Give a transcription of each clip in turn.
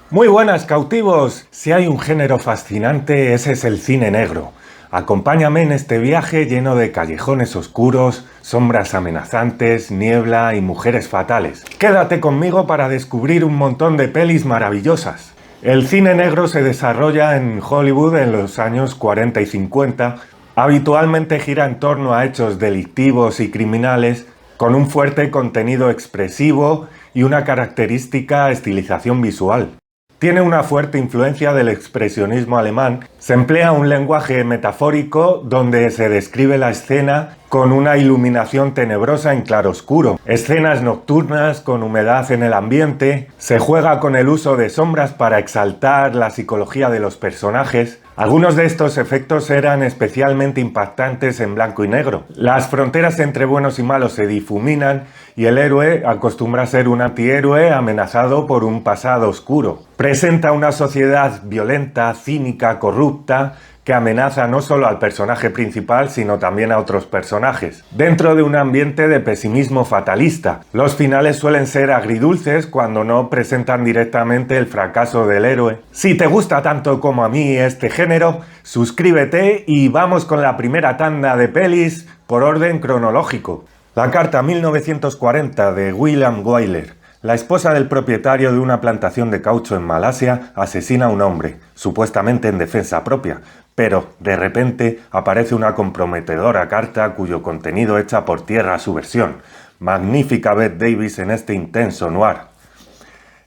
Muy buenas, cautivos. Si hay un género fascinante, ese es el cine negro. Acompáñame en este viaje lleno de callejones oscuros, sombras amenazantes, niebla y mujeres fatales. Quédate conmigo para descubrir un montón de pelis maravillosas. El cine negro se desarrolla en Hollywood en los años 40 y 50. Habitualmente gira en torno a hechos delictivos y criminales, con un fuerte contenido expresivo y una característica estilización visual. Tiene una fuerte influencia del expresionismo alemán. Se emplea un lenguaje metafórico donde se describe la escena con una iluminación tenebrosa en claroscuro, escenas nocturnas con humedad en el ambiente. Se juega con el uso de sombras para exaltar la psicología de los personajes. Algunos de estos efectos eran especialmente impactantes en blanco y negro. Las fronteras entre buenos y malos se difuminan y el héroe acostumbra a ser un antihéroe amenazado por un pasado oscuro. Presenta una sociedad violenta, cínica, corrupta, que amenaza no solo al personaje principal, sino también a otros personajes. Dentro de un ambiente de pesimismo fatalista, los finales suelen ser agridulces cuando no presentan directamente el fracaso del héroe. Si te gusta tanto como a mí este género, suscríbete y vamos con la primera tanda de pelis por orden cronológico. La carta 1940 de William Wyler. La esposa del propietario de una plantación de caucho en Malasia asesina a un hombre, supuestamente en defensa propia, pero de repente aparece una comprometedora carta cuyo contenido echa por tierra su versión. Magnífica Bette Davis en este intenso noir.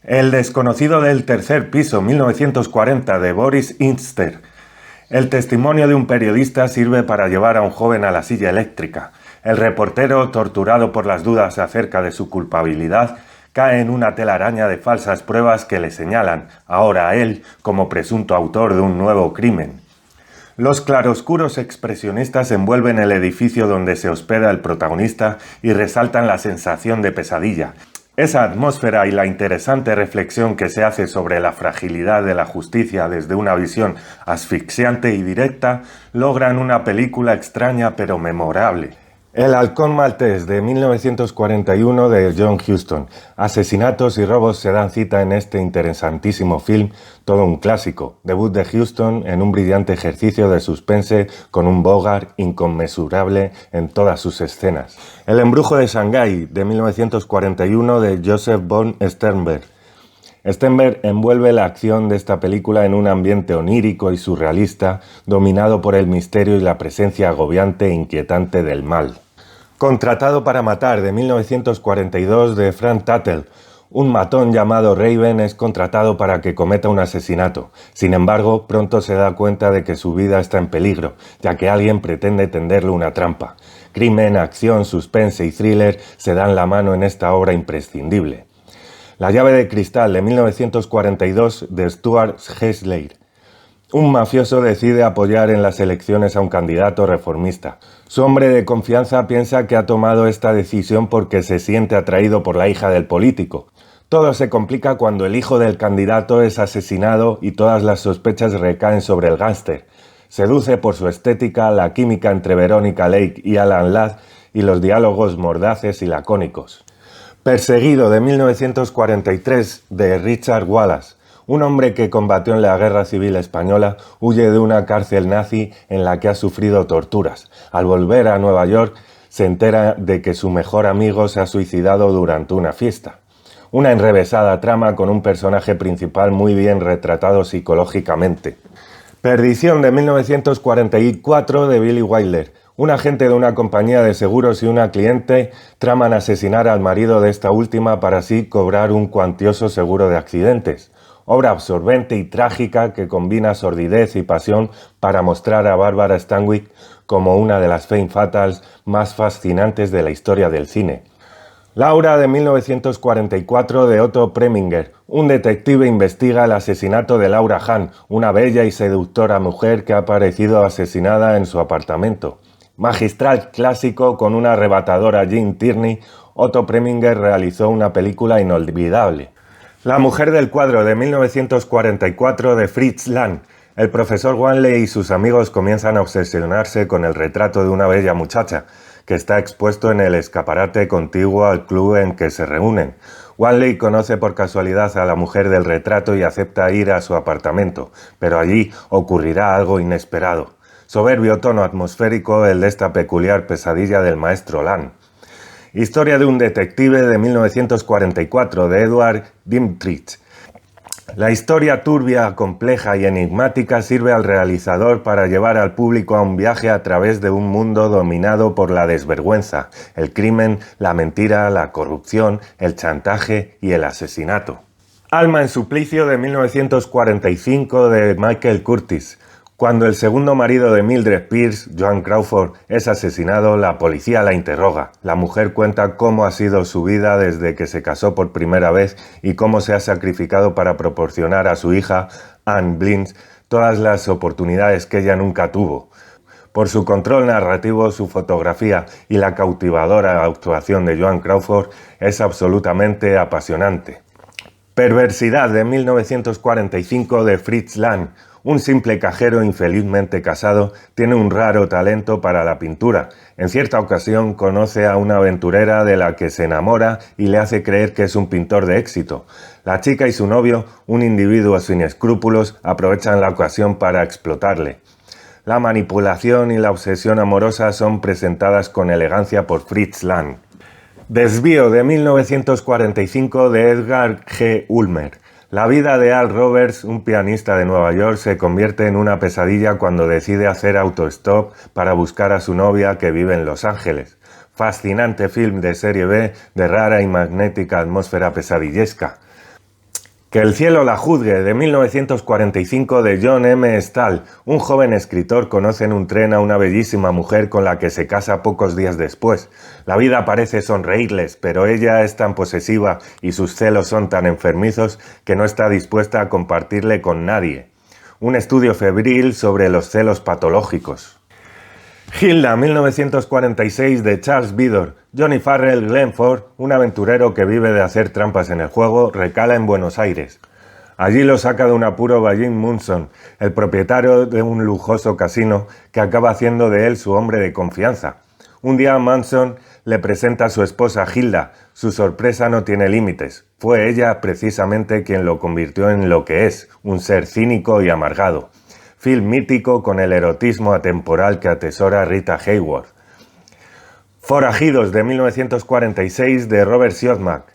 El desconocido del tercer piso, 1940, de Boris Inster. El testimonio de un periodista sirve para llevar a un joven a la silla eléctrica. El reportero, torturado por las dudas acerca de su culpabilidad, cae en una telaraña de falsas pruebas que le señalan, ahora a él, como presunto autor de un nuevo crimen. Los claroscuros expresionistas envuelven el edificio donde se hospeda el protagonista y resaltan la sensación de pesadilla. Esa atmósfera y la interesante reflexión que se hace sobre la fragilidad de la justicia desde una visión asfixiante y directa logran una película extraña pero memorable. El halcón maltés de 1941 de John Huston. Asesinatos y robos se dan cita en este interesantísimo film, todo un clásico. Debut de Huston en un brillante ejercicio de suspense con un Bogart inconmensurable en todas sus escenas. El embrujo de Shanghái de 1941 de Joseph von Sternberg. Sternberg envuelve la acción de esta película en un ambiente onírico y surrealista, dominado por el misterio y la presencia agobiante e inquietante del mal. Contratado para matar, de 1942, de Frank Tuttle. Un matón llamado Raven es contratado para que cometa un asesinato. Sin embargo, pronto se da cuenta de que su vida está en peligro, ya que alguien pretende tenderle una trampa. Crimen, acción, suspense y thriller se dan la mano en esta obra imprescindible. La llave de cristal de 1942 de Stuart Hesley. Un mafioso decide apoyar en las elecciones a un candidato reformista. Su hombre de confianza piensa que ha tomado esta decisión porque se siente atraído por la hija del político. Todo se complica cuando el hijo del candidato es asesinado y todas las sospechas recaen sobre el gángster. Seduce por su estética, la química entre Veronica Lake y Alan Ladd y los diálogos mordaces y lacónicos. Perseguido de 1943 de Richard Wallace. Un hombre que combatió en la Guerra Civil Española huye de una cárcel nazi en la que ha sufrido torturas. Al volver a Nueva York se entera de que su mejor amigo se ha suicidado durante una fiesta. Una enrevesada trama con un personaje principal muy bien retratado psicológicamente. Perdición de 1944 de Billy Wilder. Un agente de una compañía de seguros y una cliente traman asesinar al marido de esta última para así cobrar un cuantioso seguro de accidentes. Obra absorbente y trágica que combina sordidez y pasión para mostrar a Barbara Stanwyck como una de las femme fatales más fascinantes de la historia del cine. Laura de 1944 de Otto Preminger. Un detective investiga el asesinato de Laura Hahn, una bella y seductora mujer que ha aparecido asesinada en su apartamento. Magistral clásico con una arrebatadora Jean Tierney, Otto Preminger realizó una película inolvidable. La mujer del cuadro de 1944 de Fritz Lang. El profesor Wanley y sus amigos comienzan a obsesionarse con el retrato de una bella muchacha, que está expuesto en el escaparate contiguo al club en que se reúnen. Wanley conoce por casualidad a la mujer del retrato y acepta ir a su apartamento, pero allí ocurrirá algo inesperado. Soberbio tono atmosférico el de esta peculiar pesadilla del maestro Land. Historia de un detective de 1944 de Edward Dmytrich. La historia turbia, compleja y enigmática sirve al realizador para llevar al público a un viaje a través de un mundo dominado por la desvergüenza, el crimen, la mentira, la corrupción, el chantaje y el asesinato. Alma en suplicio de 1945 de Michael Curtiz. Cuando el segundo marido de Mildred Pierce, Joan Crawford, es asesinado, la policía la interroga. La mujer cuenta cómo ha sido su vida desde que se casó por primera vez y cómo se ha sacrificado para proporcionar a su hija, Anne Blins, todas las oportunidades que ella nunca tuvo. Por su control narrativo, su fotografía y la cautivadora actuación de Joan Crawford es absolutamente apasionante. Perversidad de 1945 de Fritz Lang. Un simple cajero infelizmente casado tiene un raro talento para la pintura. En cierta ocasión conoce a una aventurera de la que se enamora y le hace creer que es un pintor de éxito. La chica y su novio, un individuo sin escrúpulos, aprovechan la ocasión para explotarle. La manipulación y la obsesión amorosa son presentadas con elegancia por Fritz Lang. Desvío de 1945 de Edgar G. Ulmer. La vida de Al Roberts, un pianista de Nueva York, se convierte en una pesadilla cuando decide hacer autostop para buscar a su novia que vive en Los Ángeles. Fascinante film de serie B de rara y magnética atmósfera pesadillesca. Que el cielo la juzgue, de 1945 de John M. Stahl. Un joven escritor conoce en un tren a una bellísima mujer con la que se casa pocos días después. La vida parece sonreírles, pero ella es tan posesiva y sus celos son tan enfermizos que no está dispuesta a compartirle con nadie. Un estudio febril sobre los celos patológicos. Hilda, 1946 de Charles Vidor. Johnny Farrell Glenford, un aventurero que vive de hacer trampas en el juego, recala en Buenos Aires. Allí lo saca de un apuro Vallin Munson, el propietario de un lujoso casino que acaba haciendo de él su hombre de confianza. Un día Manson le presenta a su esposa Hilda. Su sorpresa no tiene límites. Fue ella precisamente quien lo convirtió en lo que es, un ser cínico y amargado. Film mítico con el erotismo atemporal que atesora Rita Hayworth. Forajidos de 1946 de Robert Siodmak.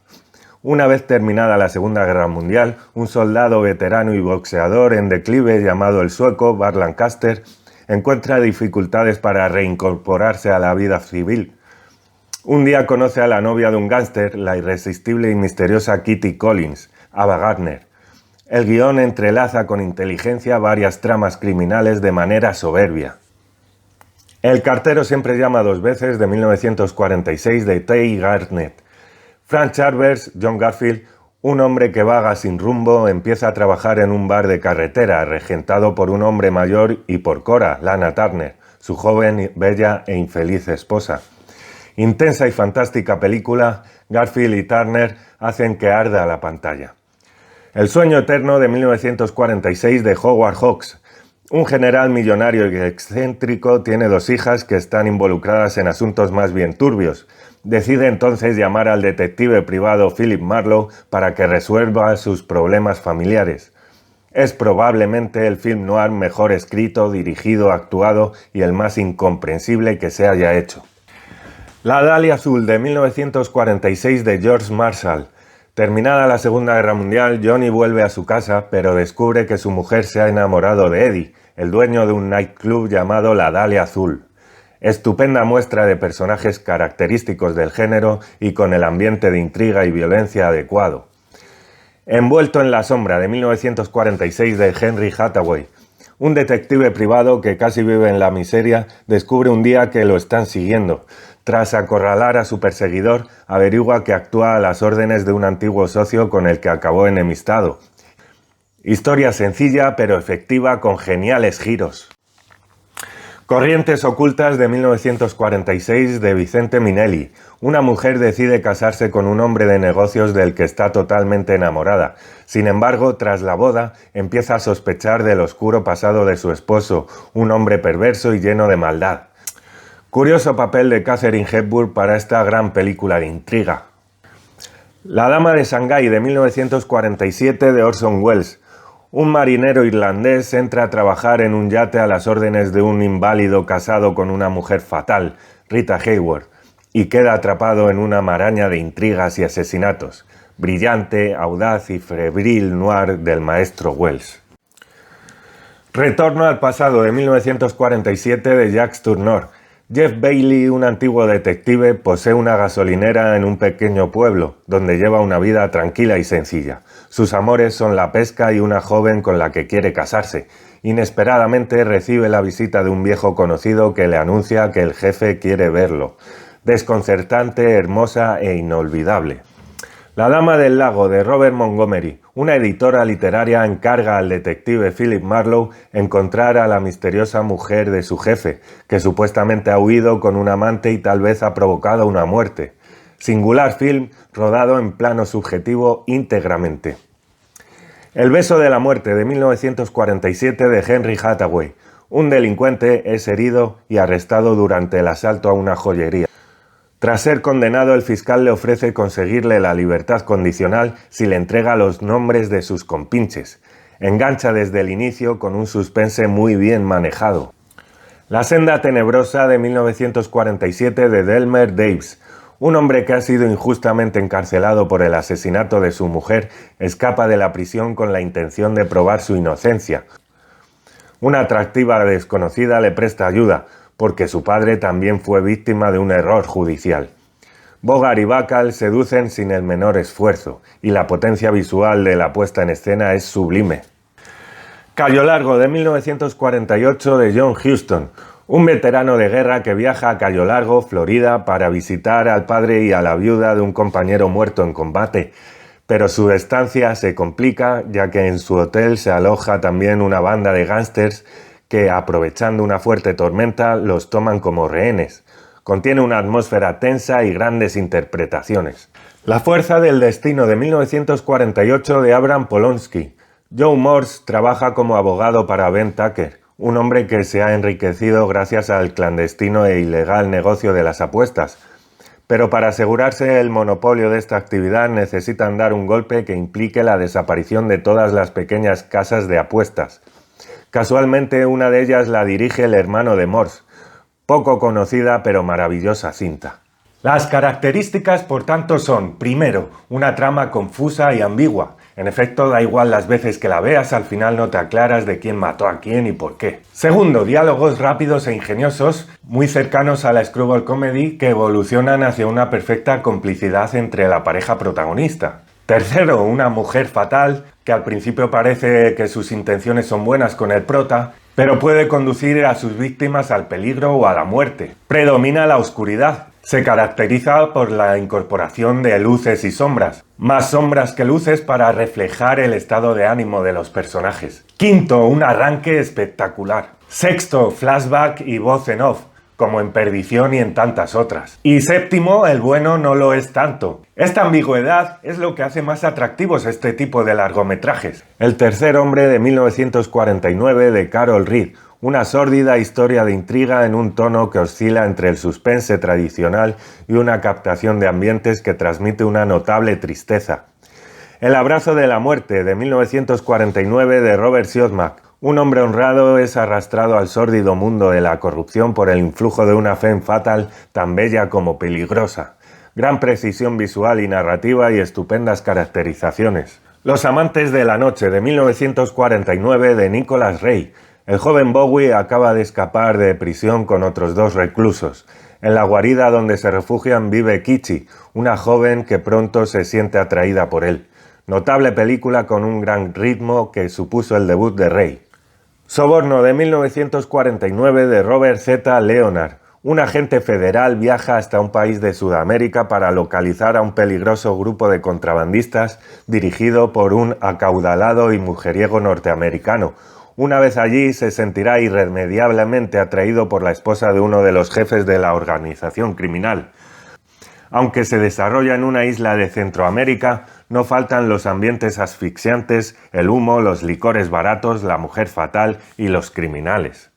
Una vez terminada la Segunda Guerra Mundial, un soldado veterano y boxeador en declive llamado el sueco Burt Lancaster encuentra dificultades para reincorporarse a la vida civil. Un día conoce a la novia de un gángster, la irresistible y misteriosa Kitty Collins, Ava Gardner. El guión entrelaza con inteligencia varias tramas criminales de manera soberbia. El cartero siempre llama dos veces, de 1946 de Tay Garnett. Frank Chambers, John Garfield, un hombre que vaga sin rumbo, empieza a trabajar en un bar de carretera, regentado por un hombre mayor y por Cora, Lana Turner, su joven, bella e infeliz esposa. Intensa y fantástica película, Garfield y Turner hacen que arda la pantalla. El sueño eterno de 1946 de Howard Hawks. Un general millonario y excéntrico tiene dos hijas que están involucradas en asuntos más bien turbios. Decide entonces llamar al detective privado Philip Marlowe para que resuelva sus problemas familiares. Es probablemente el film noir mejor escrito, dirigido, actuado y el más incomprensible que se haya hecho. La Dalia Azul de 1946 de George Marshall. Terminada la Segunda Guerra Mundial, Johnny vuelve a su casa, pero descubre que su mujer se ha enamorado de Eddie, el dueño de un nightclub llamado La Dalia Azul. Estupenda muestra de personajes característicos del género y con el ambiente de intriga y violencia adecuado. Envuelto en la sombra de 1946 de Henry Hathaway. Un detective privado que casi vive en la miseria descubre un día que lo están siguiendo. Tras acorralar a su perseguidor, averigua que actúa a las órdenes de un antiguo socio con el que acabó enemistado. Historia sencilla pero efectiva con geniales giros. Corrientes ocultas de 1946 de Vicente Minelli. Una mujer decide casarse con un hombre de negocios del que está totalmente enamorada. Sin embargo, tras la boda, empieza a sospechar del oscuro pasado de su esposo, un hombre perverso y lleno de maldad. Curioso papel de Katharine Hepburn para esta gran película de intriga. La dama de Shanghái de 1947 de Orson Welles. Un marinero irlandés entra a trabajar en un yate a las órdenes de un inválido casado con una mujer fatal, Rita Hayworth, y queda atrapado en una maraña de intrigas y asesinatos. Brillante, audaz y febril noir del maestro Welles. Retorno al pasado de 1947 de Jacques Tourneur. Jeff Bailey, un antiguo detective, posee una gasolinera en un pequeño pueblo, donde lleva una vida tranquila y sencilla. Sus amores son la pesca y una joven con la que quiere casarse. Inesperadamente recibe la visita de un viejo conocido que le anuncia que el jefe quiere verlo. Desconcertante, hermosa e inolvidable. La dama del lago de Robert Montgomery. Una editora literaria encarga al detective Philip Marlowe encontrar a la misteriosa mujer de su jefe, que supuestamente ha huido con un amante y tal vez ha provocado una muerte. Singular film rodado en plano subjetivo íntegramente. El beso de la muerte de 1947 de Henry Hathaway. Un delincuente es herido y arrestado durante el asalto a una joyería. Tras ser condenado, el fiscal le ofrece conseguirle la libertad condicional si le entrega los nombres de sus compinches. Engancha desde el inicio con un suspense muy bien manejado. La senda tenebrosa de 1947 de Delmer Daves. Un hombre que ha sido injustamente encarcelado por el asesinato de su mujer escapa de la prisión con la intención de probar su inocencia. Una atractiva desconocida le presta ayuda, porque su padre también fue víctima de un error judicial. Bogart y Bacall seducen sin el menor esfuerzo, y la potencia visual de la puesta en escena es sublime. Cayo Largo de 1948 de John Huston. Un veterano de guerra que viaja a Cayo Largo, Florida, para visitar al padre y a la viuda de un compañero muerto en combate. Pero su estancia se complica, ya que en su hotel se aloja también una banda de gángsters que, aprovechando una fuerte tormenta, los toman como rehenes. Contiene una atmósfera tensa y grandes interpretaciones. La fuerza del destino de 1948 de Abraham Polonsky. Joe Morse trabaja como abogado para Ben Tucker, un hombre que se ha enriquecido gracias al clandestino e ilegal negocio de las apuestas. Pero para asegurarse el monopolio de esta actividad necesitan dar un golpe que implique la desaparición de todas las pequeñas casas de apuestas. Casualmente, una de ellas la dirige el hermano de Morse. Poco conocida pero maravillosa cinta. Las características, por tanto, son, primero, una trama confusa y ambigua. En efecto, da igual las veces que la veas, al final no te aclaras de quién mató a quién y por qué. Segundo, diálogos rápidos e ingeniosos, muy cercanos a la screwball comedy, que evolucionan hacia una perfecta complicidad entre la pareja protagonista. Tercero, una mujer fatal, que al principio parece que sus intenciones son buenas con el prota, pero puede conducir a sus víctimas al peligro o a la muerte. Predomina la oscuridad. Se caracteriza por la incorporación de luces y sombras. Más sombras que luces para reflejar el estado de ánimo de los personajes. Quinto, un arranque espectacular. Sexto, flashback y voz en off, como en Perdición y en tantas otras. Y séptimo, el bueno no lo es tanto. Esta ambigüedad es lo que hace más atractivos este tipo de largometrajes. El tercer hombre de 1949 de Carol Reed, una sórdida historia de intriga en un tono que oscila entre el suspense tradicional y una captación de ambientes que transmite una notable tristeza. El abrazo de la muerte de 1949 de Robert Siodmak. Un hombre honrado es arrastrado al sórdido mundo de la corrupción por el influjo de una femme fatal tan bella como peligrosa. Gran precisión visual y narrativa y estupendas caracterizaciones. Los amantes de la noche de 1949 de Nicholas Ray. El joven Bowie acaba de escapar de prisión con otros dos reclusos. En la guarida donde se refugian vive Kichi, una joven que pronto se siente atraída por él. Notable película con un gran ritmo que supuso el debut de Ray. Soborno de 1949 de Robert Z. Leonard. Un agente federal viaja hasta un país de Sudamérica para localizar a un peligroso grupo de contrabandistas dirigido por un acaudalado y mujeriego norteamericano. Una vez allí se sentirá irremediablemente atraído por la esposa de uno de los jefes de la organización criminal. Aunque se desarrolla en una isla de Centroamérica, no faltan los ambientes asfixiantes, el humo, los licores baratos, la mujer fatal y los criminales.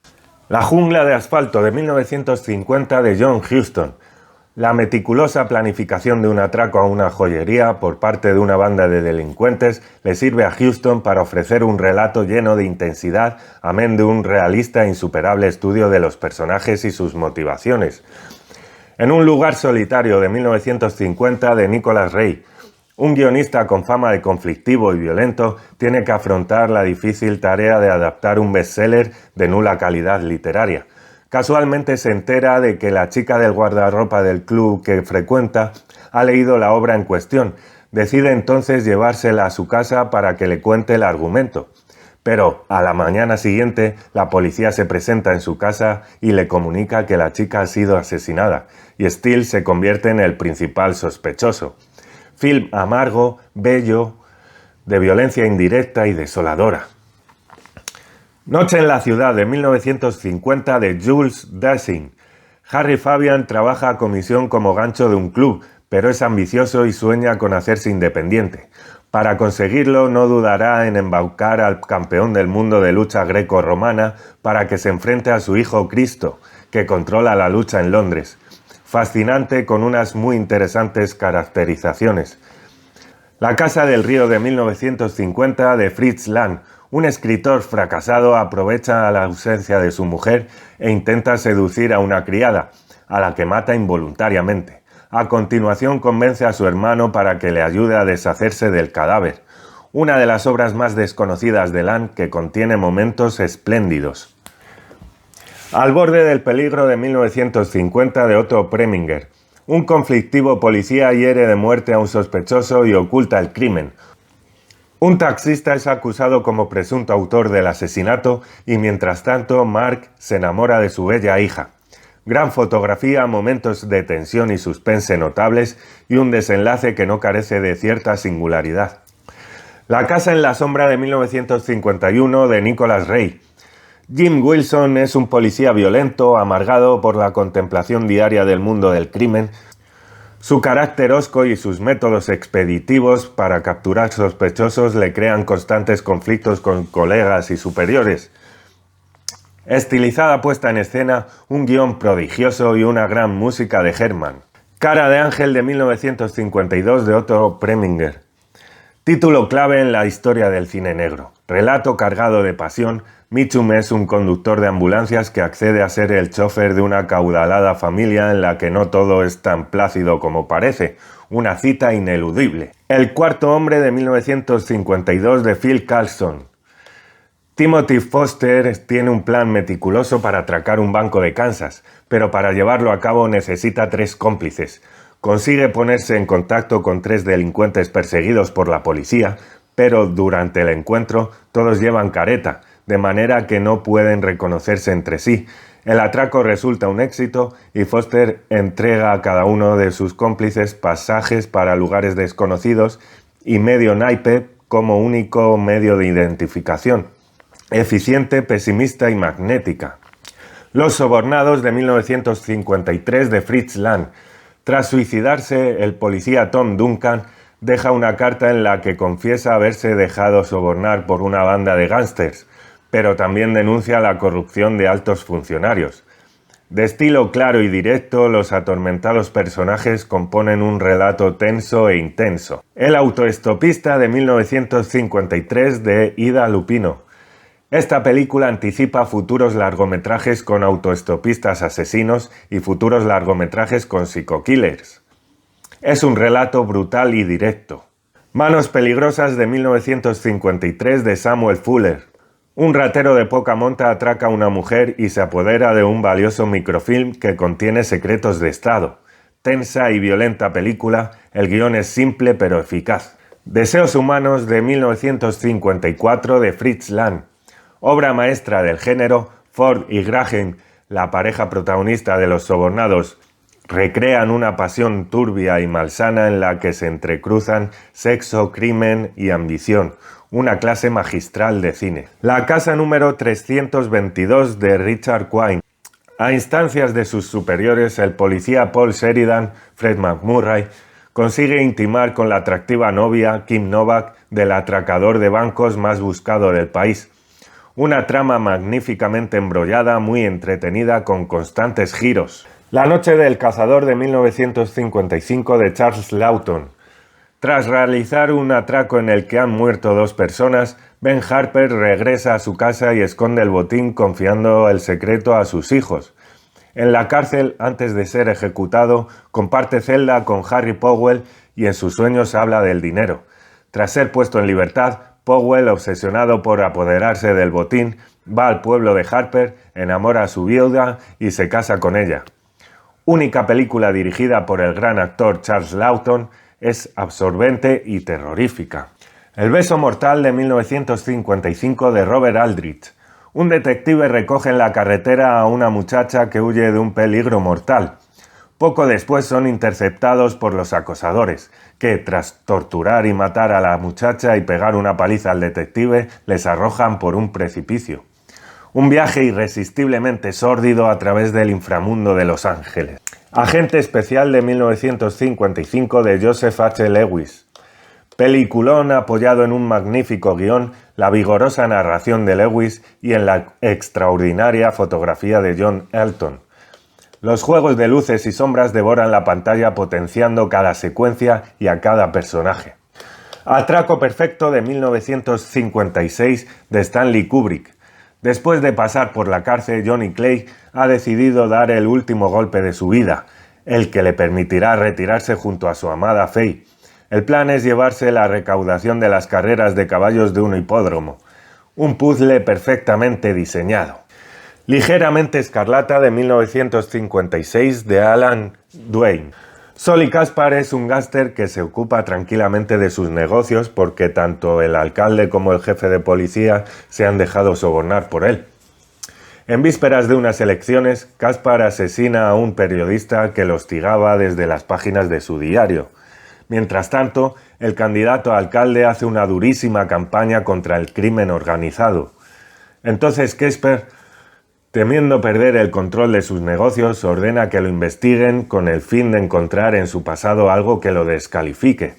La jungla de asfalto de 1950 de John Huston. La meticulosa planificación de un atraco a una joyería por parte de una banda de delincuentes le sirve a Huston para ofrecer un relato lleno de intensidad, amén de un realista e insuperable estudio de los personajes y sus motivaciones. En un lugar solitario de 1950 de Nicholas Ray, un guionista con fama de conflictivo y violento tiene que afrontar la difícil tarea de adaptar un bestseller de nula calidad literaria. Casualmente se entera de que la chica del guardarropa del club que frecuenta ha leído la obra en cuestión. Decide entonces llevársela a su casa para que le cuente el argumento. Pero a la mañana siguiente la policía se presenta en su casa y le comunica que la chica ha sido asesinada, y Steele se convierte en el principal sospechoso. Film amargo, bello, de violencia indirecta y desoladora. Noche en la ciudad de 1950 de Jules Dassin. Harry Fabian trabaja a comisión como gancho de un club, pero es ambicioso y sueña con hacerse independiente. Para conseguirlo no dudará en embaucar al campeón del mundo de lucha greco-romana para que se enfrente a su hijo Cristo, que controla la lucha en Londres. Fascinante, con unas muy interesantes caracterizaciones. La casa del río de 1950 de Fritz Lang. Un escritor fracasado aprovecha la ausencia de su mujer e intenta seducir a una criada, a la que mata involuntariamente. A continuación convence a su hermano para que le ayude a deshacerse del cadáver. Una de las obras más desconocidas de Lang, que contiene momentos espléndidos. Al borde del peligro de 1950 de Otto Preminger. Un conflictivo policía hiere de muerte a un sospechoso y oculta el crimen. Un taxista es acusado como presunto autor del asesinato y mientras tanto Mark se enamora de su bella hija. Gran fotografía, momentos de tensión y suspense notables y un desenlace que no carece de cierta singularidad. La casa en la sombra de 1951 de Nicholas Ray. Jim Wilson es un policía violento, amargado por la contemplación diaria del mundo del crimen. Su carácter hosco y sus métodos expeditivos para capturar sospechosos le crean constantes conflictos con colegas y superiores. Estilizada puesta en escena, un guión prodigioso y una gran música de Herrmann. Cara de ángel de 1952 de Otto Preminger. Título clave en la historia del cine negro. Relato cargado de pasión. Mitchum es un conductor de ambulancias que accede a ser el chofer de una acaudalada familia en la que no todo es tan plácido como parece. Una cita ineludible. El cuarto hombre de 1952 de Phil Karlsson. Timothy Foster tiene un plan meticuloso para atracar un banco de Kansas, pero para llevarlo a cabo necesita 3 cómplices. Consigue ponerse en contacto con 3 delincuentes perseguidos por la policía, pero durante el encuentro todos llevan careta, de manera que no pueden reconocerse entre sí. El atraco resulta un éxito y Foster entrega a cada uno de sus cómplices pasajes para lugares desconocidos y medio naipe como único medio de identificación. Eficiente, pesimista y magnética. Los sobornados de 1953 de Fritz Lang. Tras suicidarse, el policía Tom Duncan deja una carta en la que confiesa haberse dejado sobornar por una banda de gángsters, pero también denuncia la corrupción de altos funcionarios. De estilo claro y directo, los atormentados personajes componen un relato tenso e intenso. El autoestopista de 1953 de Ida Lupino. Esta película anticipa futuros largometrajes con autoestopistas asesinos y futuros largometrajes con psico-killers. Es un relato brutal y directo. Manos peligrosas de 1953 de Samuel Fuller. Un ratero de poca monta atraca a una mujer y se apodera de un valioso microfilm que contiene secretos de Estado. Tensa y violenta película, el guión es simple pero eficaz. Deseos humanos de 1954 de Fritz Lang. Obra maestra del género, Ford y Graham, la pareja protagonista de Los sobornados, recrean una pasión turbia y malsana en la que se entrecruzan sexo, crimen y ambición. Una clase magistral de cine. La casa número 322 de Richard Quine. A instancias de sus superiores, el policía Paul Sheridan, Fred McMurray, consigue intimar con la atractiva novia Kim Novak del atracador de bancos más buscado del país. Una trama magníficamente embrollada, muy entretenida, con constantes giros. La noche del cazador de 1955 de Charles Lawton. Tras realizar un atraco en el que han muerto 2 personas, Ben Harper regresa a su casa y esconde el botín confiando el secreto a sus hijos. En la cárcel, antes de ser ejecutado, comparte celda con Harry Powell y en sus sueños habla del dinero. Tras ser puesto en libertad, Powell, obsesionado por apoderarse del botín, va al pueblo de Harper, enamora a su viuda y se casa con ella. Única película dirigida por el gran actor Charles Lawton, es absorbente y terrorífica. El beso mortal de 1955 de Robert Aldrich. Un detective recoge en la carretera a una muchacha que huye de un peligro mortal. Poco después son interceptados por los acosadores, que tras torturar y matar a la muchacha y pegar una paliza al detective, les arrojan por un precipicio. Un viaje irresistiblemente sórdido a través del inframundo de Los Ángeles. Agente especial de 1955 de Joseph H. Lewis. Peliculón apoyado en un magnífico guión, la vigorosa narración de Lewis y en la extraordinaria fotografía de John Elton. Los juegos de luces y sombras devoran la pantalla potenciando cada secuencia y a cada personaje. Atraco perfecto de 1956 de Stanley Kubrick. Después de pasar por la cárcel, Johnny Clegg ha decidido dar el último golpe de su vida, el que le permitirá retirarse junto a su amada Faye. El plan es llevarse la recaudación de las carreras de caballos de un hipódromo. Un puzzle perfectamente diseñado. Ligeramente escarlata de 1956 de Alan Duane. Sol Caspar es un gángster que se ocupa tranquilamente de sus negocios porque tanto el alcalde como el jefe de policía se han dejado sobornar por él. En vísperas de unas elecciones, Caspar asesina a un periodista que lo hostigaba desde las páginas de su diario. Mientras tanto, el candidato a alcalde hace una durísima campaña contra el crimen organizado. Entonces Caspar, temiendo perder el control de sus negocios, ordena que lo investiguen con el fin de encontrar en su pasado algo que lo descalifique.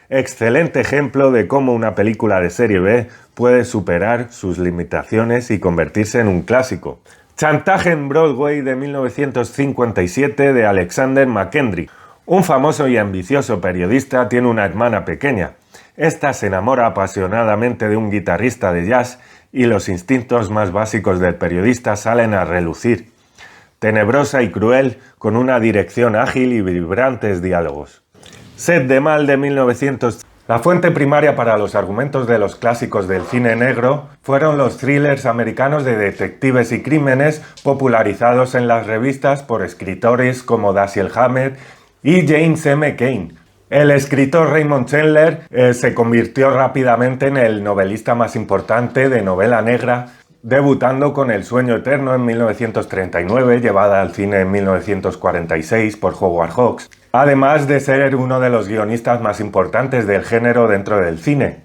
Excelente ejemplo de cómo una película de serie B puede superar sus limitaciones y convertirse en un clásico. Chantaje en Broadway de 1957 de Alexander McKendrick. Un famoso y ambicioso periodista tiene una hermana pequeña. Esta se enamora apasionadamente de un guitarrista de jazz y los instintos más básicos del periodista salen a relucir. Tenebrosa y cruel, con una dirección ágil y vibrantes diálogos. Set de Mal de 1900. La fuente primaria para los argumentos de los clásicos del cine negro fueron los thrillers americanos de detectives y crímenes popularizados en las revistas por escritores como Dashiell Hammett y James M. Cain. El escritor Raymond Chandler se convirtió rápidamente en el novelista más importante de novela negra, debutando con El sueño eterno en 1939, llevada al cine en 1946 por Howard Hawks, además de ser uno de los guionistas más importantes del género dentro del cine.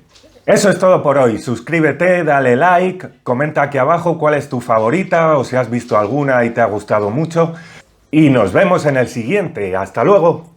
Eso es todo por hoy. Suscríbete, dale like, comenta aquí abajo cuál es tu favorita o si has visto alguna y te ha gustado mucho. Y nos vemos en el siguiente. ¡Hasta luego!